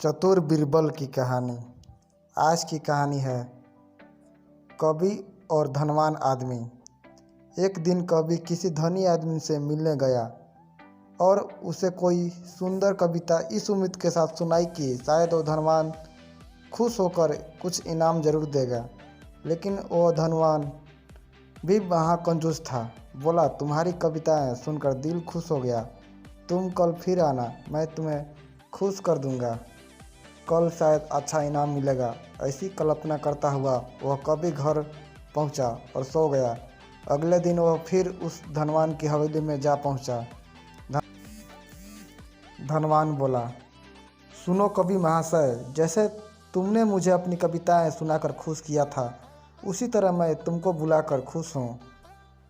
चतुर बीरबल की कहानी। आज की कहानी है कवि और धनवान आदमी। एक दिन कवि किसी धनी आदमी से मिलने गया और उसे कोई सुंदर कविता इस उम्मीद के साथ सुनाई कि शायद वो धनवान खुश होकर कुछ इनाम जरूर देगा। लेकिन वो धनवान भी वहाँ कंजूस था। बोला, तुम्हारी कविताएं सुनकर दिल खुश हो गया। तुम कल फिर आना, मैं तुम्हें खुश कर दूंगा। कल शायद अच्छा इनाम मिलेगा। ऐसी कल्पना करता हुआ वह कभी घर पहुंचा और सो गया। अगले दिन वह फिर उस धनवान की हवेली में जा पहुंचा। धनवान बोला, सुनो कवि महाशय, जैसे तुमने मुझे अपनी कविताएं सुनाकर खुश किया था, उसी तरह मैं तुमको बुलाकर खुश हूँ।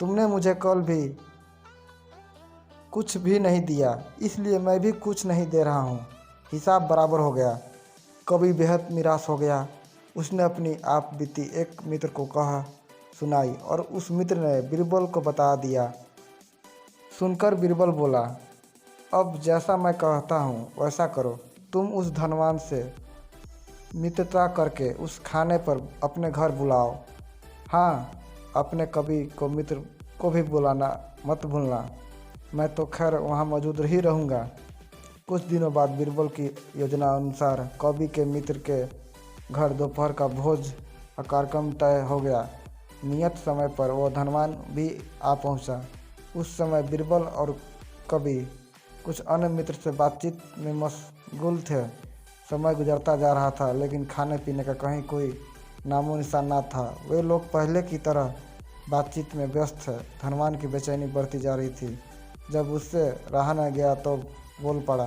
तुमने मुझे कल भी कुछ भी नहीं दिया, इसलिए मैं भी कुछ नहीं दे रहा हूँ। हिसाब बराबर हो गया। कवि बेहद निराश हो गया। उसने अपनी आप बीती एक मित्र को कहा सुनाई और उस मित्र ने बीरबल को बता दिया। सुनकर बीरबल बोला, अब जैसा मैं कहता हूँ वैसा करो। तुम उस धनवान से मित्रता करके उस खाने पर अपने घर बुलाओ। हाँ, अपने कवि को मित्र को भी बुलाना मत भूलना। मैं तो खैर वहाँ मौजूद ही रहूँगा। कुछ दिनों बाद बीरबल की योजना अनुसार कवि के मित्र के घर दोपहर का भोज का कार्यक्रम तय हो गया। नियत समय पर वो धनवान भी आ पहुंचा। उस समय बीरबल और कवि कुछ अन्य मित्र से बातचीत में मशगूल थे। समय गुजरता जा रहा था, लेकिन खाने पीने का कहीं कोई नामो निशान न था। वे लोग पहले की तरह बातचीत में व्यस्त थे। धनवान की बेचैनी बढ़ती जा रही थी। जब उससे रहा न गया तो बोल पड़ा,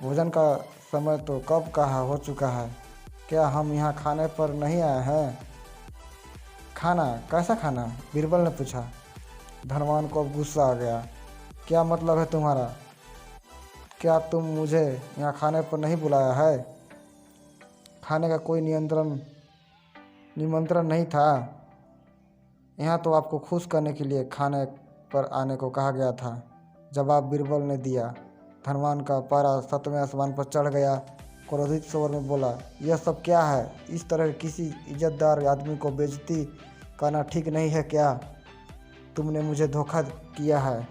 भोजन का समय तो कब का हो चुका है। क्या हम यहाँ खाने पर नहीं आए हैं? खाना? कैसा खाना? बीरबल ने पूछा। धनवान को अब गुस्सा आ गया। क्या मतलब है तुम्हारा? क्या तुम मुझे यहाँ खाने पर नहीं बुलाया है? खाने का कोई निमंत्रण नहीं था। यहाँ तो आपको खुश करने के लिए खाने पर आने को कहा गया था, जवाब बीरबल ने दिया। धनवान का पारा सातवें आसमान पर चढ़ गया। क्रोधित स्वर में बोला, यह सब क्या है? इस तरह किसी इज्जतदार आदमी को बेइज्जती करना ठीक नहीं है क्या? तुमने मुझे धोखा किया है।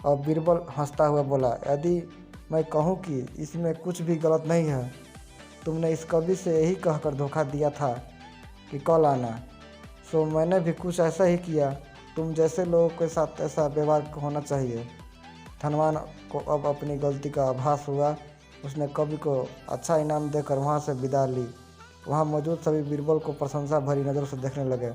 और बीरबल हंसता हुआ बोला, यदि मैं कहूँ कि इसमें कुछ भी गलत नहीं है, तुमने इस कवि से यही कहकर धोखा दिया था कि कल आना, सो मैंने भी कुछ ऐसा ही किया। तुम जैसे लोगों के साथ ऐसा व्यवहार होना चाहिए। धनवान को अब अपनी गलती का आभास हुआ। उसने कवि को अच्छा इनाम देकर वहाँ से विदा ली। वहाँ मौजूद सभी बीरबल को प्रशंसा भरी नज़रों से देखने लगे।